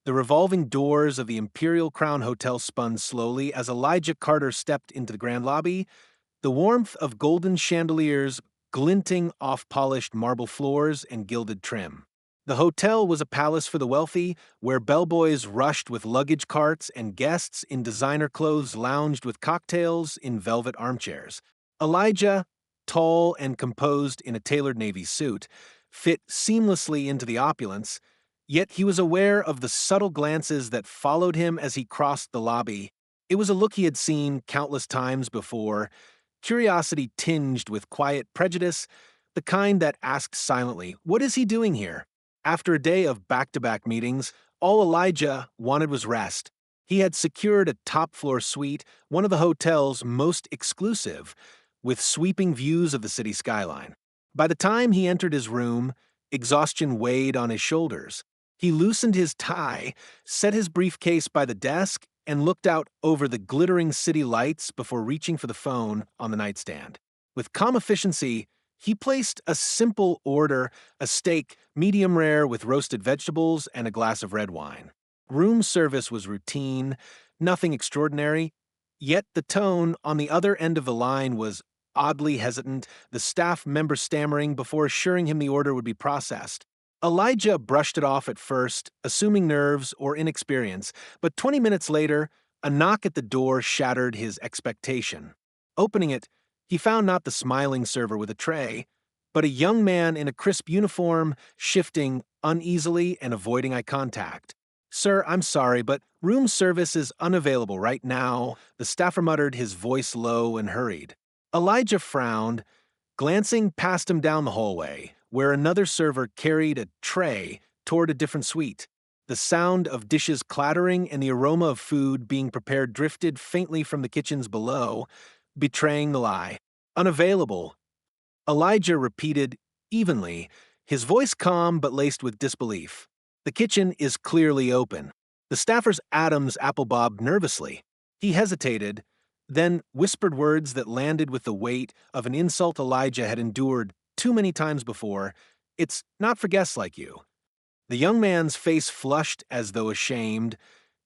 The revolving doors of the Imperial Crown Hotel spun slowly as Elijah Carter stepped into the grand lobby, the warmth of golden chandeliers glinting off polished marble floors and gilded trim. The hotel was a palace for the wealthy, where bellboys rushed with luggage carts and guests in designer clothes lounged with cocktails in velvet armchairs. Elijah, tall and composed in a tailored navy suit, fit seamlessly into the opulence, yet he was aware of the subtle glances that followed him as he crossed the lobby. It was a look he had seen countless times before, curiosity tinged with quiet prejudice, the kind that asked silently, "What is he doing here?" After a day of back-to-back meetings, all Elijah wanted was rest. He had secured a top-floor suite, one of the hotel's most exclusive, with sweeping views of the city skyline. By the time he entered his room, exhaustion weighed on his shoulders. He loosened his tie, set his briefcase by the desk, and looked out over the glittering city lights before reaching for the phone on the nightstand. With calm efficiency, he placed a simple order, a steak, medium rare with roasted vegetables and a glass of red wine. Room service was routine, nothing extraordinary, yet the tone on the other end of the line was oddly hesitant, the staff member stammering before assuring him the order would be processed. Elijah brushed it off at first, assuming nerves or inexperience, but 20 minutes later, a knock at the door shattered his expectation. Opening it, he found not the smiling server with a tray, but a young man in a crisp uniform, shifting uneasily and avoiding eye contact. "Sir, I'm sorry, but room service is unavailable right now," the staffer muttered, his voice low and hurried. Elijah frowned, glancing past him down the hallway, where another server carried a tray toward a different suite. The sound of dishes clattering and the aroma of food being prepared drifted faintly from the kitchens below, betraying the lie. "Unavailable," Elijah repeated evenly, his voice calm but laced with disbelief. "The kitchen is clearly open." The staffer's Adams apple-bobbed nervously. He hesitated, then whispered words that landed with the weight of an insult Elijah had endured too many times before. "It's not for guests like you." The young man's face flushed as though ashamed,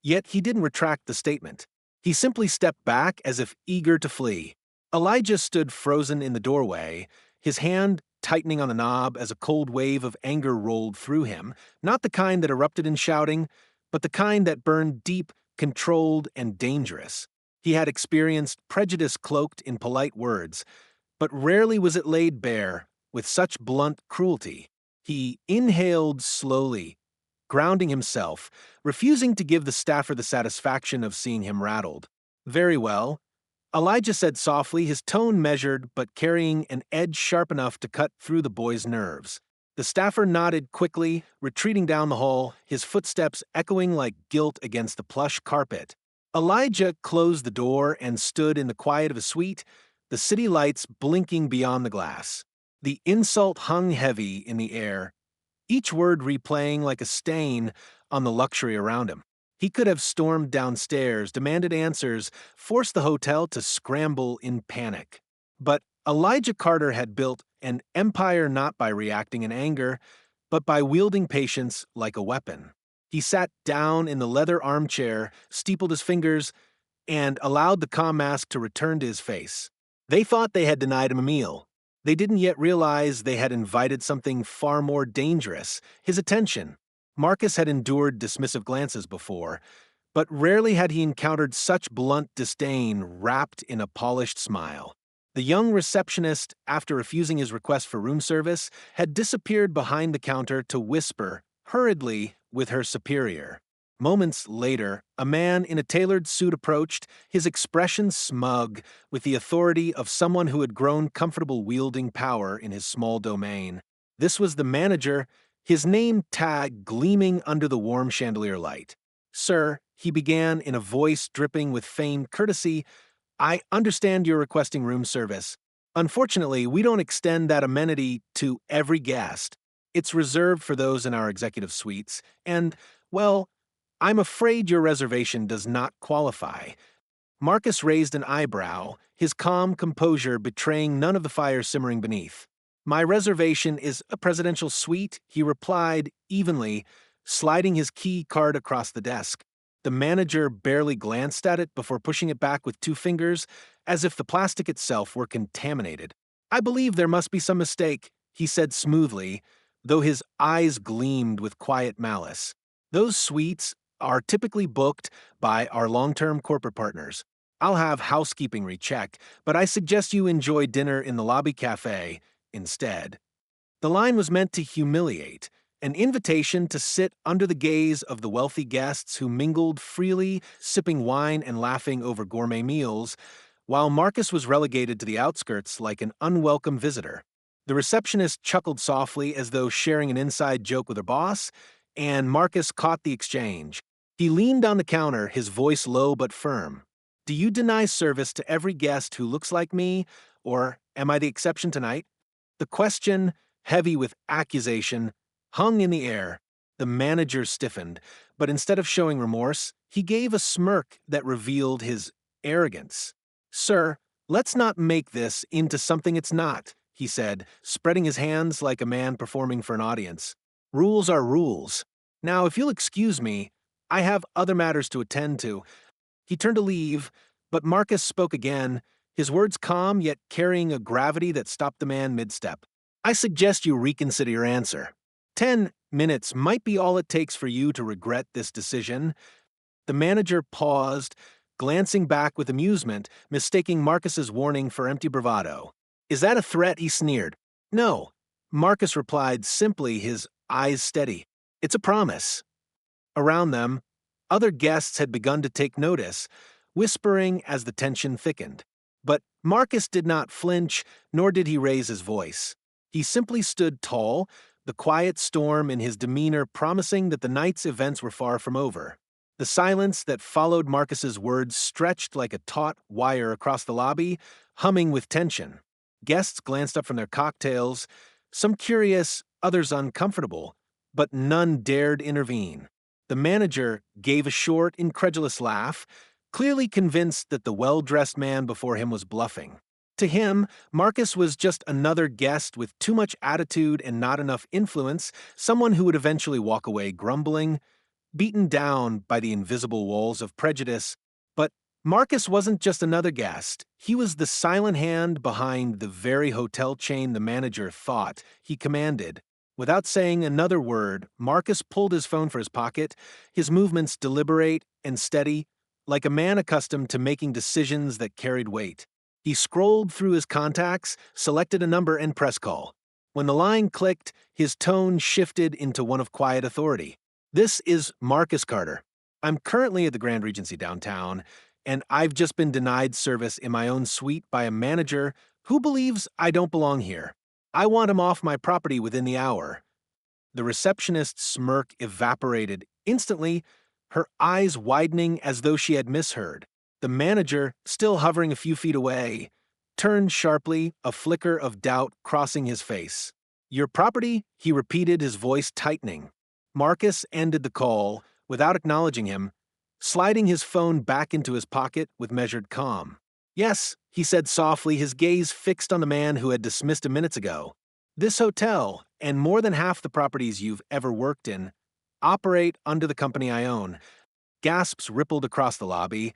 yet he didn't retract the statement. He simply stepped back as if eager to flee. Elijah stood frozen in the doorway, his hand tightening on the knob as a cold wave of anger rolled through him, not the kind that erupted in shouting, but the kind that burned deep, controlled, and dangerous. He had experienced prejudice cloaked in polite words, but rarely was it laid bare with such blunt cruelty. He inhaled slowly, grounding himself, refusing to give the staffer the satisfaction of seeing him rattled. "Very well," Elijah said softly, his tone measured but carrying an edge sharp enough to cut through the boy's nerves. The staffer nodded quickly, retreating down the hall, his footsteps echoing like guilt against the plush carpet. Elijah closed the door and stood in the quiet of a suite, the city lights blinking beyond the glass. The insult hung heavy in the air, each word replaying like a stain on the luxury around him. He could have stormed downstairs, demanded answers, forced the hotel to scramble in panic. But Elijah Carter had built an empire not by reacting in anger, but by wielding patience like a weapon. He sat down in the leather armchair, steepled his fingers, and allowed the calm mask to return to his face. They thought they had denied him a meal. They didn't yet realize they had invited something far more dangerous, his attention. Marcus had endured dismissive glances before, but rarely had he encountered such blunt disdain wrapped in a polished smile. The young receptionist, after refusing his request for room service, had disappeared behind the counter to whisper, hurriedly, with her superior. Moments later, a man in a tailored suit approached, his expression smug, with the authority of someone who had grown comfortable wielding power in his small domain. This was the manager, his name tag gleaming under the warm chandelier light. "Sir," he began in a voice dripping with feigned courtesy, "I understand you're requesting room service. Unfortunately, we don't extend that amenity to every guest. It's reserved for those in our executive suites, and, well, I'm afraid your reservation does not qualify." Marcus raised an eyebrow, his calm composure betraying none of the fire simmering beneath. "My reservation is a presidential suite," he replied evenly, sliding his key card across the desk. The manager barely glanced at it before pushing it back with two fingers, as if the plastic itself were contaminated. "I believe there must be some mistake," he said smoothly, though his eyes gleamed with quiet malice. "Those suites are typically booked by our long-term corporate partners. I'll have housekeeping recheck, but I suggest you enjoy dinner in the lobby cafe instead." The line was meant to humiliate, an invitation to sit under the gaze of the wealthy guests who mingled freely, sipping wine and laughing over gourmet meals, while Marcus was relegated to the outskirts like an unwelcome visitor. The receptionist chuckled softly as though sharing an inside joke with her boss, and Marcus caught the exchange. He leaned on the counter, his voice low but firm. "Do you deny service to every guest who looks like me, or am I the exception tonight?" The question, heavy with accusation, hung in the air. The manager stiffened, but instead of showing remorse, he gave a smirk that revealed his arrogance. "Sir, let's not make this into something it's not," he said, spreading his hands like a man performing for an audience. "Rules are rules. Now, if you'll excuse me, I have other matters to attend to." He turned to leave, but Marcus spoke again, his words calm yet carrying a gravity that stopped the man mid-step. "I suggest you reconsider your answer. 10 minutes might be all it takes for you to regret this decision." The manager paused, glancing back with amusement, mistaking Marcus's warning for empty bravado. "Is that a threat?" he sneered. "No," Marcus replied simply, his eyes steady. "It's a promise." Around them, other guests had begun to take notice, whispering as the tension thickened. But Marcus did not flinch, nor did he raise his voice. He simply stood tall, the quiet storm in his demeanor promising that the night's events were far from over. The silence that followed Marcus's words stretched like a taut wire across the lobby, humming with tension. Guests glanced up from their cocktails, some curious, others uncomfortable, but none dared intervene. The manager gave a short, incredulous laugh, clearly convinced that the well-dressed man before him was bluffing. To him, Marcus was just another guest with too much attitude and not enough influence, someone who would eventually walk away grumbling, beaten down by the invisible walls of prejudice. But Marcus wasn't just another guest. He was the silent hand behind the very hotel chain the manager thought he commanded. Without saying another word, Marcus pulled his phone from his pocket, his movements deliberate and steady, like a man accustomed to making decisions that carried weight. He scrolled through his contacts, selected a number, and pressed call. When the line clicked, his tone shifted into one of quiet authority. "This is Marcus Carter. I'm currently at the Grand Regency downtown, and I've just been denied service in my own suite by a manager who believes I don't belong here. I want him off my property within the hour." The receptionist's smirk evaporated instantly, her eyes widening as though she had misheard. The manager, still hovering a few feet away, turned sharply, a flicker of doubt crossing his face. "Your property?" he repeated, his voice tightening. Marcus ended the call, without acknowledging him, sliding his phone back into his pocket with measured calm. "Yes," he said softly, his gaze fixed on the man who had dismissed him minutes ago. "This hotel, and more than half the properties you've ever worked in, operate under the company I own." Gasps rippled across the lobby,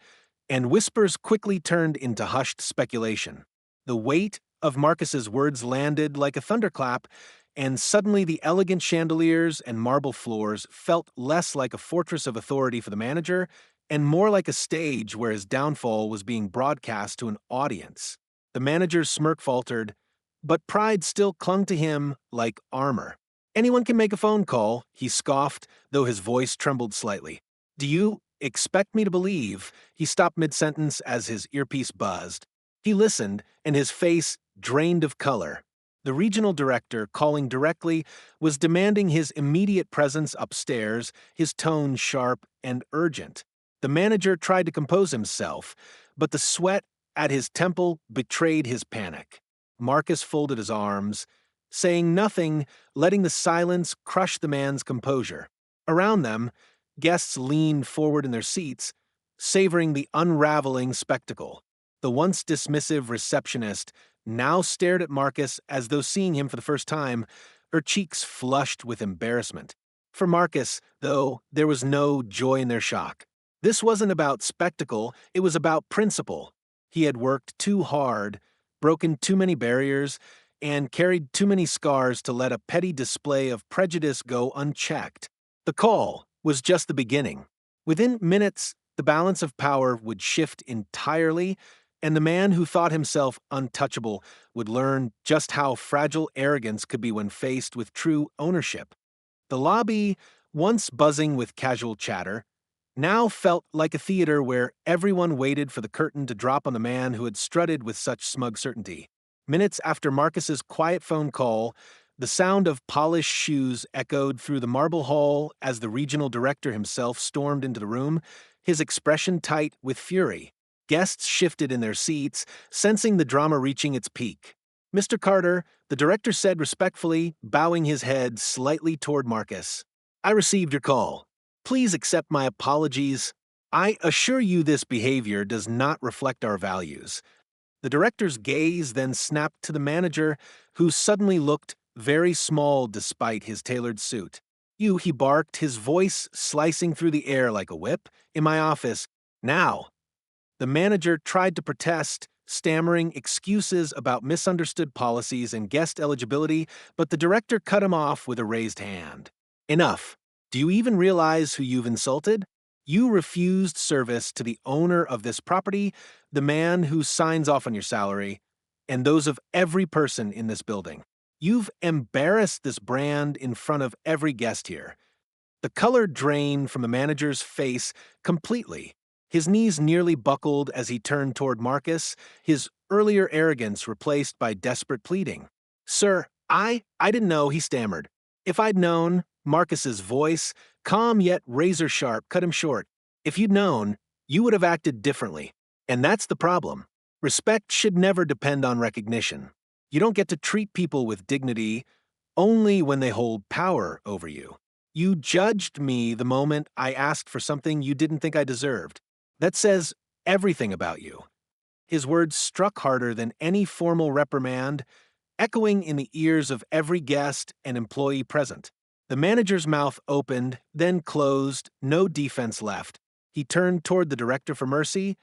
and whispers quickly turned into hushed speculation. The weight of Marcus's words landed like a thunderclap, and suddenly the elegant chandeliers and marble floors felt less like a fortress of authority for the manager and more like a stage where his downfall was being broadcast to an audience. The manager's smirk faltered, but pride still clung to him like armor. "Anyone can make a phone call," he scoffed, though his voice trembled slightly. "Do you expect me to believe?" He stopped mid-sentence as his earpiece buzzed. He listened, and his face drained of color. The regional director, calling directly, was demanding his immediate presence upstairs, his tone sharp and urgent. The manager tried to compose himself, but the sweat at his temple betrayed his panic. Marcus folded his arms, saying nothing, letting the silence crush the man's composure. Around them, guests leaned forward in their seats, savoring the unraveling spectacle. The once dismissive receptionist now stared at Marcus as though seeing him for the first time, her cheeks flushed with embarrassment. For Marcus, though, there was no joy in their shock. This wasn't about spectacle, it was about principle. He had worked too hard, broken too many barriers, and carried too many scars to let a petty display of prejudice go unchecked. The call was just the beginning. Within minutes, the balance of power would shift entirely, and the man who thought himself untouchable would learn just how fragile arrogance could be when faced with true ownership. The lobby, once buzzing with casual chatter, now felt like a theater where everyone waited for the curtain to drop on the man who had strutted with such smug certainty. Minutes after Marcus's quiet phone call, the sound of polished shoes echoed through the marble hall as the regional director himself stormed into the room, his expression tight with fury. Guests shifted in their seats, sensing the drama reaching its peak. "Mr. Carter," the director said respectfully, bowing his head slightly toward Marcus, "I received your call. Please accept my apologies. I assure you this behavior does not reflect our values." The director's gaze then snapped to the manager, who suddenly looked very small despite his tailored suit. "You," he barked, his voice slicing through the air like a whip, "in my office. Now." The manager tried to protest, stammering excuses about misunderstood policies and guest eligibility, but the director cut him off with a raised hand. "Enough. Do you even realize who you've insulted? You refused service to the owner of this property, the man who signs off on your salary, and those of every person in this building. You've embarrassed this brand in front of every guest here." The color drained from the manager's face completely. His knees nearly buckled as he turned toward Marcus, his earlier arrogance replaced by desperate pleading. "Sir, I didn't know," he stammered. "If I'd known," Marcus's voice, calm yet razor-sharp, cut him short. "If you'd known, you would have acted differently. And that's the problem. Respect should never depend on recognition. You don't get to treat people with dignity only when they hold power over you. You judged me the moment I asked for something you didn't think I deserved. That says everything about you." His words struck harder than any formal reprimand, echoing in the ears of every guest and employee present. The manager's mouth opened, then closed, no defense left. He turned toward the director for mercy,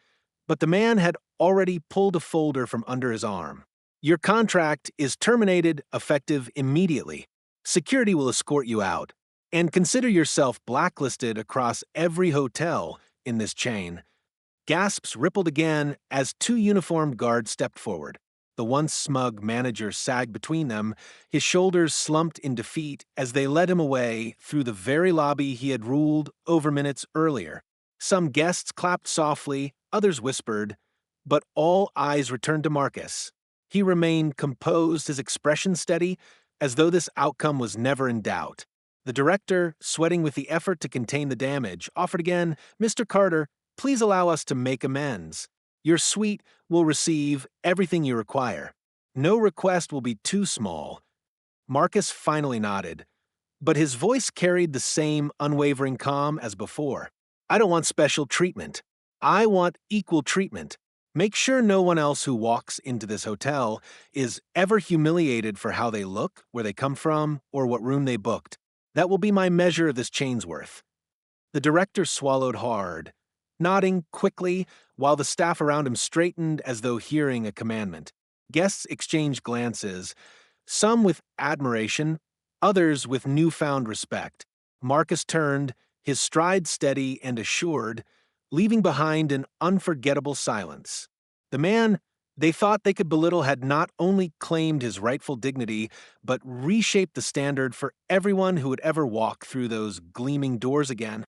but the man had already pulled a folder from under his arm. "Your contract is terminated effective immediately. Security will escort you out. And consider yourself blacklisted across every hotel in this chain." Gasps rippled again as two uniformed guards stepped forward. The once smug manager sagged between them, his shoulders slumped in defeat as they led him away through the very lobby he had ruled over minutes earlier. Some guests clapped softly, others whispered, but all eyes returned to Marcus. He remained composed, his expression steady, as though this outcome was never in doubt. The director, sweating with the effort to contain the damage, offered again, "Mr. Carter, please allow us to make amends. Your suite will receive everything you require. No request will be too small." Marcus finally nodded, but his voice carried the same unwavering calm as before. "I don't want special treatment. I want equal treatment. Make sure no one else who walks into this hotel is ever humiliated for how they look, where they come from, or what room they booked. That will be my measure of this chain's worth." The director swallowed hard, nodding quickly while the staff around him straightened as though hearing a commandment. Guests exchanged glances, some with admiration, others with newfound respect. Marcus turned, his stride steady and assured, leaving behind an unforgettable silence. The man they thought they could belittle had not only claimed his rightful dignity, but reshaped the standard for everyone who would ever walk through those gleaming doors again.